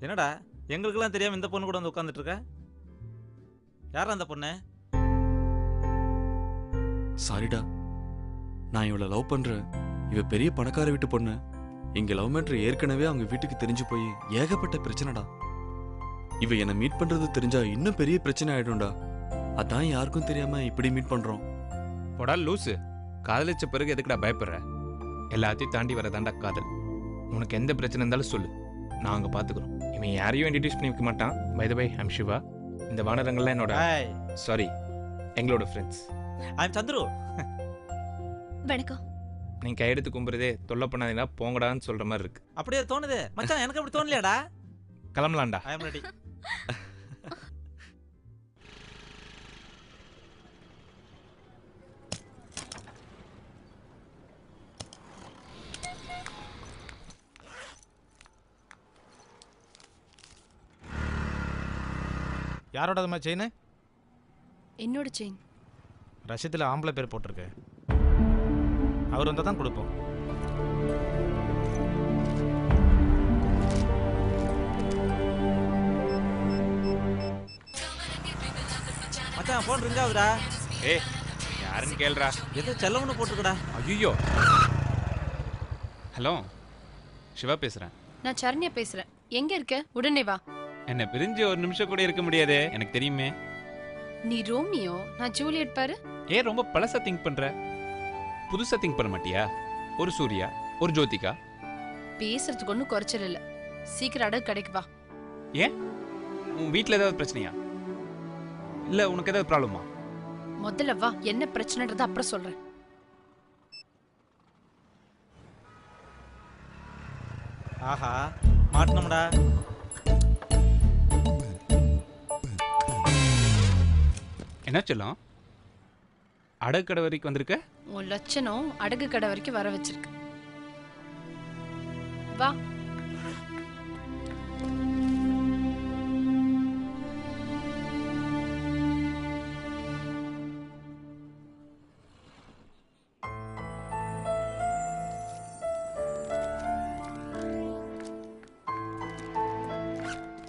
என்னடா எங்களுக்கெல்லாம் தெரியாம இந்த பொண்ணு கூட வந்து உட்காந்துட்டு இருக்க? யாரா அந்த பொண்ணு? சாரிடா, நான் இவளை லவ் பண்றேன். இவ பெரிய பணக்கார வீட்டு பொண்ணு. இங்க லவ் மேட்ரு ஏற்கனவே அவங்க வீட்டுக்கு தெரிஞ்சு போய் ஏகப்பட்ட பிரச்சனைடா. இவ என்னை மீட் பண்றது தெரிஞ்சா இன்னும் பெரிய பிரச்சனை ஆயிடும்டா. அதான் யாருக்கும் தெரியாம இப்படி மீட் பண்றோம். போடா லூசு, காதலிச்ச பிறகு எதுக்குடா பயப்படுற? எல்லாத்தையும் தாண்டி வரதாண்டா காதல். உனக்கு எந்த பிரச்சனை இருந்தாலும் சொல்லு, நாங்கள் பார்த்துக்குறோம். இவன் யாரையும் இன்ட்ரடியூஸ் பண்ணி வைக்க மாட்டான். By the way, I'm Shiva. இந்த வானரங்கள்லாம் என்னோட சாரி எங்களோட ஃப்ரெண்ட்ஸ். ஐம் சந்துரு. வணக்கம். நீங்கள் கையெடுத்து கும்புறதே தொல்லை பண்ணாதீங்கன்னா போங்கடான்னு சொல்கிற மாதிரி இருக்கு. அப்படியே தோணுது மச்சான், எனக்கு அப்படி தோணலையாடா. கிளம்பலாம்டா. ஐ அம் ரெடி. யாரோடதுமா செயின்? என்னோட செயின். ரசீதில் ஆம்பளை பேர் போட்டிருக்கு. அவர் வந்தால் தான் கொடுப்போம். மச்சான் ஃபோன் ரிங் ஆகுதுடா. ஏய் யாருன்னு கேளுடா. ஏதோ செல்லவனு போட்டுருக்கடா. ஐயோ. ஹலோ, சிவா பேசுகிறேன். நான் சரண்யா பேசுறேன். எங்க இருக்க? உடனே வா. என்னை பிரிஞ்சு ஒரு நிமிஷம் கூட இருக்க முடியாதே, எனக்கு தெரியுமே. நீ ரோமியோ, நான் ஜூலியட் பாரு. ஏன் ரொம்ப பழசா திங்க் பண்ற? புதுசா திங்க் பண்ண மாட்டியா? ஒரு சூர்யா, ஒரு ஜோதிகா. பேசுறதுக்கு ஒன்றும் குறைச்சல் இல்லை. சீக்கிரம் அடகு கடைக்கு வா. ஏன் உன் வீட்டில் ஏதாவது பிரச்சனையா? இல்லை உனக்கு ஏதாவது ப்ராப்ளமா? முதல்ல வா, என்ன பிரச்சனைன்றத அப்புறம் சொல்றேன். ஆஹா மாட்டணும்டா. என்ன சொல்லலாம்? அடகு கடை வரைக்கும் வந்திருக்க? உன் லட்சணம் அடகு கடை வரைக்கும் வர வச்சிருக்கு. வா.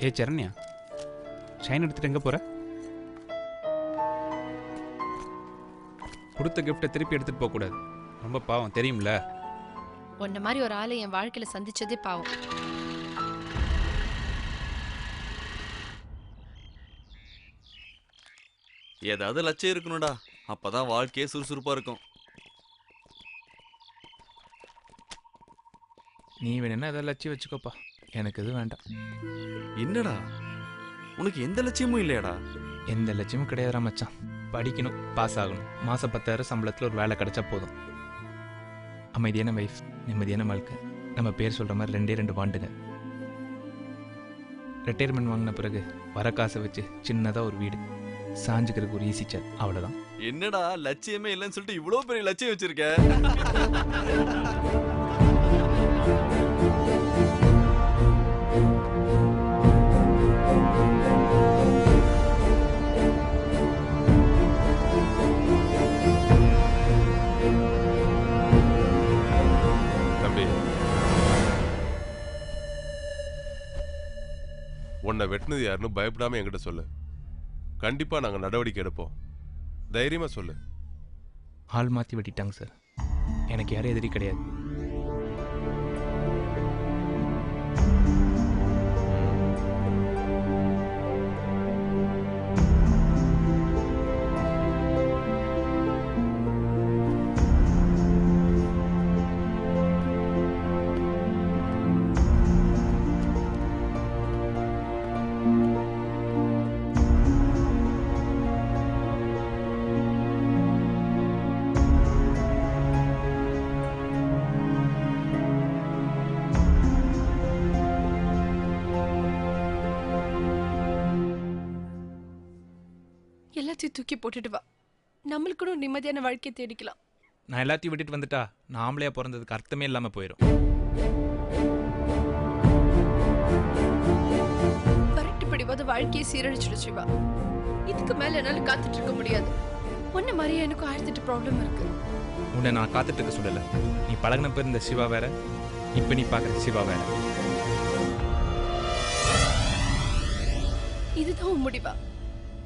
ஏ சரண்யா, ஷைன் எடுத்துட்டு எங்கே போற? கொடுத்த கிஃப்டை திருப்பி எடுத்துட்டு போகக்கூடாது, ரொம்ப பாவம் தெரியும்ல. உன்ன மாதிரி ஒரு ஆளை என் வாழ்க்கையில சந்திச்சதே பாவம். ஏதாவது லட்சியம் இருக்கணும்டா, அப்பதான் வாழ்க்கையே சுறுசுறுப்பா இருக்கும். நீ வேணுன்னா ஏதாவது லட்சியம் வச்சுக்கோப்பா, எனக்கு எதுவும் வேண்டாம். என்னடா உனக்கு எந்த லட்சியமும் இல்லையாடா? எந்த லட்சியமும் கிடையாதுடா மச்சான். படிக்கணும், பாஸ் ஆகணும், மாதம் 10,000 சம்பளத்தில் ஒரு வேலை கிடைச்சா போதும். அமைதியான வைஃப், நிம்மதியான வாழ்க்கை. நம்ம பேர் சொல்கிற மாதிரி 2 வாண்டுங்க. ரிட்டையர்மெண்ட் வாங்கின பிறகு வர காசை வச்சு சின்னதாக ஒரு வீடு, சாஞ்சுக்கிறதுக்கு ஒரு ஈஸி சேர், அவ்வளோதான். என்னடா லட்சியமே இல்லைன்னு சொல்லிட்டு இவ்வளோ பெரிய லட்சியம் வச்சிருக்க? உன்னை வெட்டினது யாருன்னு பயப்படாம என்கிட்ட சொல்லு. கண்டிப்பா நாங்க நடவடிக்கை எடுப்போம். தைரியமா சொல்லு. ஆள் மாற்றி வெட்டிட்டாங்க சார். எனக்கு யாரும் எதிரி கிடையாது. எல்லாத்தையும் தூக்கி போட்டுட்டு வா. நம்மளுக்கு கூட நிம்மதியான வாழ்க்கையை தேடிக்கலாம். நான் எல்லாத்தையும் விட்டுட்டு வந்துட்டா நான் ஆம்பளையா பிறந்ததுக்கு அர்த்தமே இல்லாமல் போயிடும். வரட்டுப்படிவாத வாழ்க்கையை சீரழிச்சிடு சிவா. இதுக்கு மேல என்னால காத்துட்டு இருக்க முடியாது. உன்ன மாதிரியே எனக்கு 1008 ப்ராப்ளம் இருக்கு. உன்னை நான் காத்துட்டு இருக்க சொல்லலை. நீ பழகின பேர் இந்த சிவா வேற, இப்போ நீ பார்க்குற சிவா வேற. உன் முடிவா?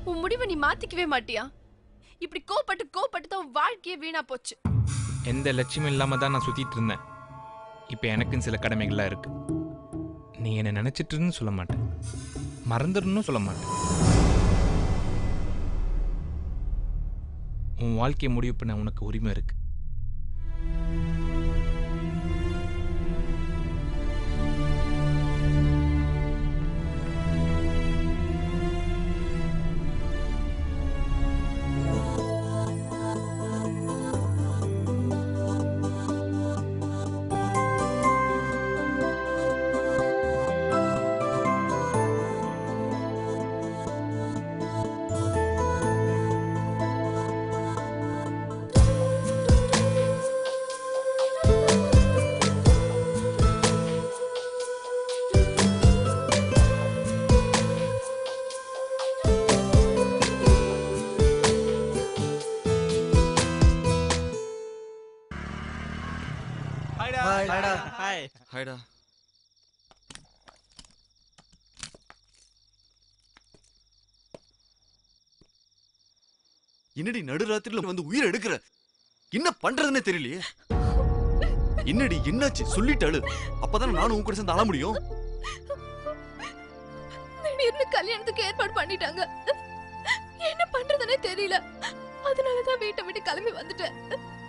உன் முடிவை நீ மாத்திக்கவே மாட்டியா? இப்படி கோபப்பட்டு தான் உன் வாழ்க்கையே வீணா போச்சு. எந்த லட்சியமும் இல்லாம தான் நான் சுத்திட்டு இருந்தேன். இப்போ எனக்குன்னு சில கடமைகள்லாம் இருக்கு. நீ என்ன நினைச்சிட்டுன்னு சொல்ல மாட்டேன், மறந்துடணும்னு சொல்ல மாட்டேன். உன் வாழ்க்கையை முடிவு பண்ண உனக்கு உரிமை இருக்கு. ஹாய். ஹாய்டா. என்னடி நடுராத்திரில வந்து உயிரை எடுக்கிற? என்ன பண்றதுன்னே தெரியலையே. என்னடி என்னாச்சு சொல்லிட்டாளு, அப்பதானே நானும் உன் கூட சேர்ந்து அழ முடியும். திடீர்னு கல்யாணத்துக்கு ஏற்பாடு பண்ணிட்டாங்க. என்ன பண்றதுன்னே தெரியல. அதனாலதான் வீட்டை விட்டு கிளம்பி வந்துட்டேன்.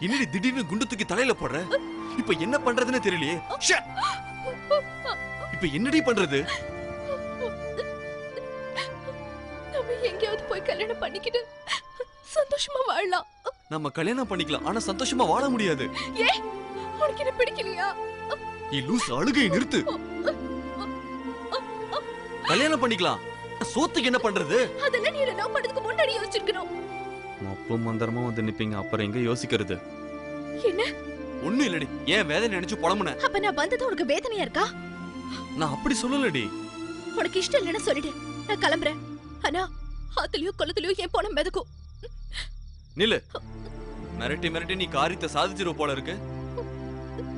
என்னடி திடீர்னு குண்டு தூக்கி தலையில போடுற? இப்ப என்ன பண்றதுன்னே தெரியலையே. இப்ப என்னடி பண்றது? நம்ம எங்கேயாவது போய் கல்யாணம் பண்ணிக்கிட்டு சந்தோஷமா வாழலாம். நம்ம கல்யாணம் பண்ணிக்கலாம், ஆனா சந்தோஷமா வாழ முடியாது. ஏ, உனக்கு என்ன பிடிக்கலையா? நீ லூஸ், அழுகையை நிறுத்து. கல்யாணம் பண்ணிக்கலாம், சோத்துக்கு என்ன பண்றது? அதெல்லாம் நீ லவ் பண்றதுக்கு முன்னாடி யோசிச்சிருக்கணும். அப்போ மந்தரமா வந்து நிப்பீங்க, அப்புறம் எங்க யோசிக்கிறது? என்ன? ஒண்ணும் இல்லடி, ஏன் வேதனை நினைச்சு புலம்புன? அப்ப நான் வந்தது உனக்கு வேதனையா இருக்கா? நான் அப்படி சொல்லலடி. உனக்கு இஷ்டம் இல்லைன்னா சொல்லிடு, நான் கிளம்புறேன். ஆனா ஆத்துலயோ கொல்லத்துலயோ என் போன மிதக்கும். நில்லு. மிரட்டி மிரட்டி நீ காரியத்தை சாதிச்சிருவ போல இருக்கு.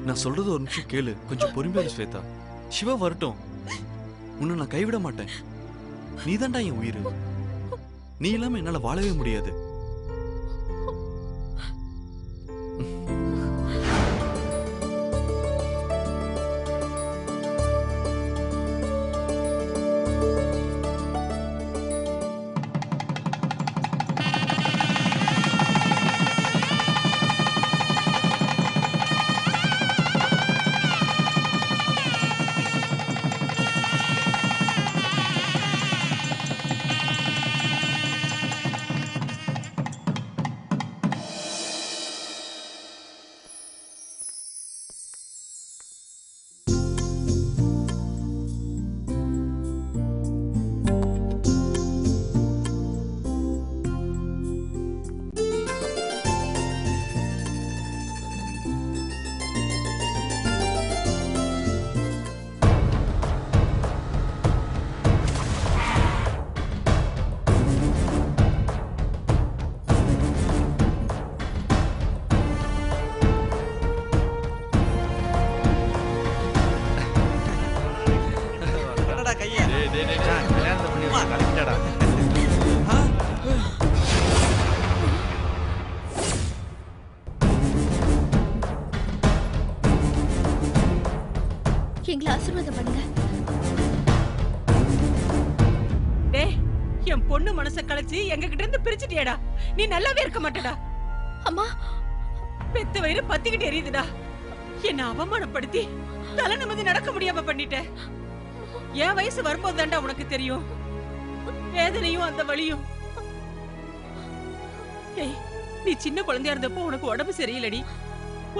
நான் சொல்றது ஒரு நிமிஷம் கேளு, கொஞ்சம் பொறுமையா ஸ்வேதா. சிவா வரட்டும், உன்னை நான் கைவிட மாட்டேன். நீதான்டா என் உயிர். நீ இல்லாம என்னால வாழவே முடியாது. எங்களை ஆசீர்வாதம் பண்ணுங்க. டேய், என் பொண்ணு மனச கலைச்சு எங்க கிட்ட இருந்து பிரிச்சிட்டியடா. நீ நல்லாவே இருக்க மாட்டடா. அம்மா, பெத்த வயிறு பத்திக்கிட்டு எரியுதுடா. என்ன அவமானப்படுத்தி தலை நிமிர்ந்து நடக்க முடியாம பண்ணிட்ட. என் வயசு வரும்போது தாண்டா உனக்கு தெரியும் வேதனையும் அந்த வலியும். ஏய், நீ சின்ன குழந்தையா இருந்தப்போ உனக்கு உடம்பு சரியில்லடி.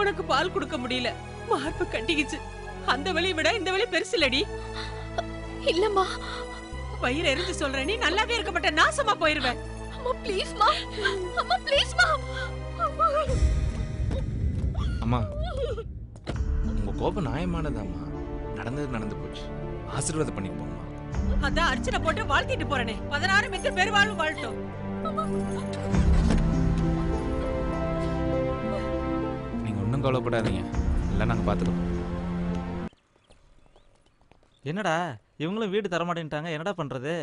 உனக்கு பால் கொடுக்க முடியல, மார்பு கட்டிக்கிச்சு. அந்த வலியை விட இந்த வலி பெருசு இல்லடி. இல்லம்மா, வயிறு எரிஞ்சு சொல்றேன், நீ நல்லாவே இருக்க மாட்ட, நாசமா போயிருவேன். அம்மா ப்ளீஸ் மா, அம்மா ப்ளீஸ் மா. அம்மா, உங்க கோபம் நியாயமானதாம்மா. நடந்தது நடந்து போச்சு, ஆசீர்வாதம் பண்ணி போம்மா. அதான் அர்ச்சனை போட்டு வாழ்த்திட்டு போறேனே, 16 மிக்க பெருவாழ்வு வாழட்டும். நீங்க ஒன்றும் கவலைப்படாதீங்க, எல்லாம் நாங்க பார்த்துக்கிறோம். என்னடா இவங்களும் வீடு தரமாட்டேன்ட்டாங்க, என்னடா பண்றது?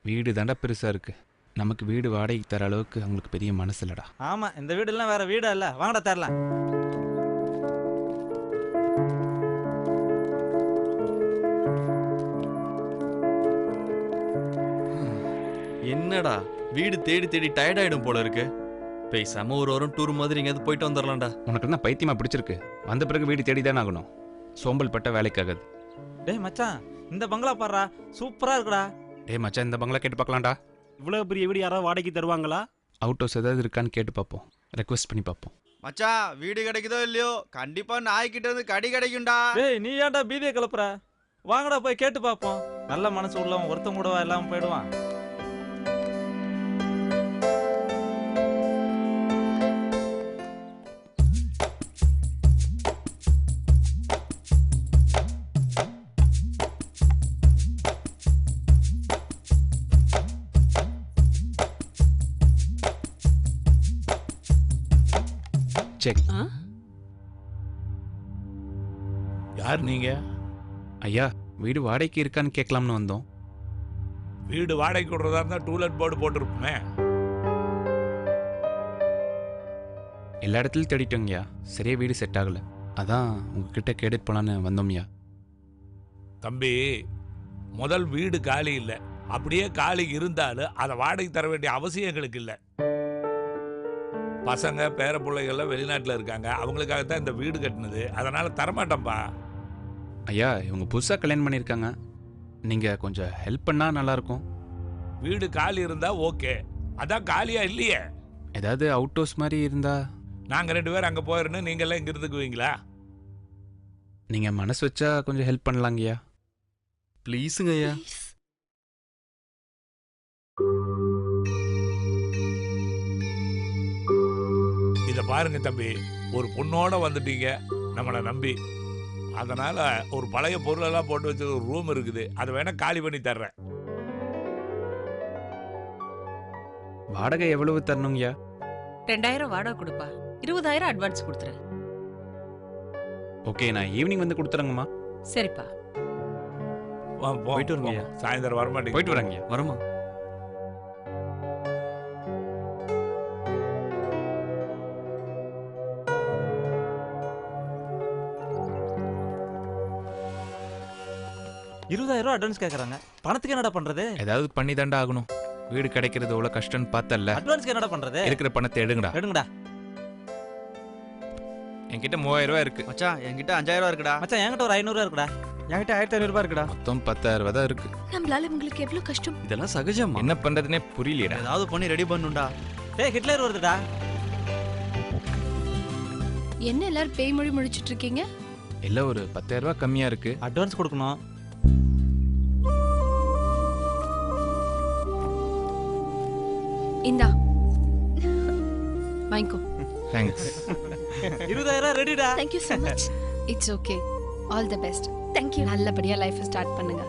வீடு தாண்டா பெருசாக இருக்குது. நமக்கு வீடு வாடகைக்கு தர அளவுக்கு அவங்களுக்கு பெரிய மனசு இல்லடா. ஆமா, இந்த வீடெல்லாம் வேற வீடா இல்ல. வாங்கடா தரலாம். என்னடா வீடு தேடி தேடி டயர்ட் ஆயிடும் போல இருக்கு. பேசாம ஒரு வாரம் டூர் மாதிரி எங்கேயாவது போயிட்டு வந்துடலாம்டா. உனக்கு என்ன பைத்தியமா பிடிச்சிருக்கு? வந்த பிறகு வீடு தேடி தானே ஆகணும். சோம்பல் பட்ட வேலைக்காகாது. டேய் மச்சான், இந்த பங்களா பாடுறா, சூப்பரா இருக்குடா. டேய் மச்சான், இந்த பங்களா கேட்டு பார்க்கலாம்டா. இவ்வளவு பெரிய வீடு யாராவது வாடகைக்கு தருவாங்களா? அவுட் ஹவுஸ் ஏதாவது இருக்கான்னு கேட்டு பார்ப்போம். ரெக்வஸ்ட் பண்ணி பார்ப்போம். மச்சான், வீடு கிடைக்குதோ இல்லையோ கண்டிப்பா நாய்கிட்ட இருந்து கடி கிடைக்கும்டா. டேய் நீ ஏன்டா பீதியை கிளப்புற? வாங்கடா போய் கேட்டு பார்ப்போம். நல்ல மனசு உள்ளவன் ஒருத்தன் கூடவா எல்லாம் போயிடுவான். செக். யார் நீங்க? ஐயா, வீடு வாடகைக்கு இருக்கான்னு கேட்கலாம்னு வந்தோம். வீடு வாடகைக்கு விடுறதா இருந்தா டூலெட் போர்டு போட்டிருப்போமே. எல்லா இடத்துலையும் தேடிட்டோங்கய்யா, சரியா வீடு செட் ஆகலை. அதான் உங்ககிட்ட கேட்டுட்டு போலான்னு வந்தோம்யா. தம்பி, முதல் வீடு காலி இல்லை. அப்படியே காலி இருந்தாலும் அதை வாடகை தர வேண்டிய அவசியம் எங்களுக்கு இல்லை. பசங்க பேர பிள்ளைகள்லாம் வெளிநாட்டில் இருக்காங்க, அவங்களுக்காகத்தான் இந்த வீடு கட்டினது. அதனால தரமாட்டோம்ப்பா. ஐயா, இவங்க புதுசாக கல்யாணம் பண்ணியிருக்காங்க. நீங்கள் கொஞ்சம் ஹெல்ப் பண்ணால் நல்லாயிருக்கும். வீடு காலி இருந்தா ஓகே, அதான் காலியா இல்லையே. ஏதாவது அவுட் ஹவுஸ் மாதிரி இருந்தா நாங்கள் 2 பேரும் அங்கே போயிடணும், நீங்கள்லாம் இங்கே இருந்துக்குவீங்களா? நீங்கள் மனசு வச்சா கொஞ்சம் ஹெல்ப் பண்ணலாங்கய்யா. ப்ளீஸுங்க ஐயா. இதை பாருங்க தம்பி, ஒரு பொண்ணோட வந்துட்டீங்க நம்மளை நம்பி. அதனால ஒரு பழைய பொருளெல்லாம் போட்டு வச்ச ஒரு ரூம் இருக்குது, அதை வேணா காலி பண்ணி தர்றேன். வாடகை எவ்வளவு தரணுங்கய்யா? 2000 வாடகை கொடுப்பா, 20000 அட்வான்ஸ் கொடுத்துரு. ஓகே, நான் ஈவினிங் வந்து கொடுத்துறேங்கம்மா. சரிப்பா. போயிட்டு வருங்கய்யா. சாயந்தரம் வரமாட்டேங்க. போயிட்டு வரேங்கய்யா. வரமா? $20,000 அட்வான்ஸ் கேக்குறாங்க. பணத்துக்கு என்னடா பண்றது? ஏதாவது பண்ணி தாண்டா ஆகணும். வீடு கிடைக்கிறது எவ்வளோ கஷ்டம்னு பார்த்தல்ல. அட்வான்ஸ்க்கு என்னடா பண்றது? இருக்கிற பணத்தை எடுங்கடா. எடுங்கடா. என்கிட்ட 3000 இருக்கு. மச்சான், என்கிட்ட 5000 இருக்குடா. மச்சான் என்கிட்ட ஒரு 500 இருக்குடா. என்கிட்ட 1500 இருக்குடா. மொத்தம் 10000 தான் இருக்கு. நம்மளால உங்களுக்கு எவ்வளவு கஷ்டம். இதெல்லாம் சகஜமா? என்ன பண்றதுனே புரியலையடா. ஏதாவது பண்ணி ரெடி பண்ணுண்டா. டேய் ஹிட்லர் வருதுடா. என்ன எல்லாரும் பேய் மொழி முழிச்சிட்டு இருக்கீங்க? எல்லாம் ஒரு 10000 கம்மியா இருக்கு. அட்வான்ஸ் கொடுக்கணும். இந்தா வாங்கிக்கோ. Thanks. 20,000 ரெடிடா. Thank you so much. It's okay. All the best. Thank you. நல்லபடியா லைஃப் ஸ்டார்ட் பண்ணுங்க.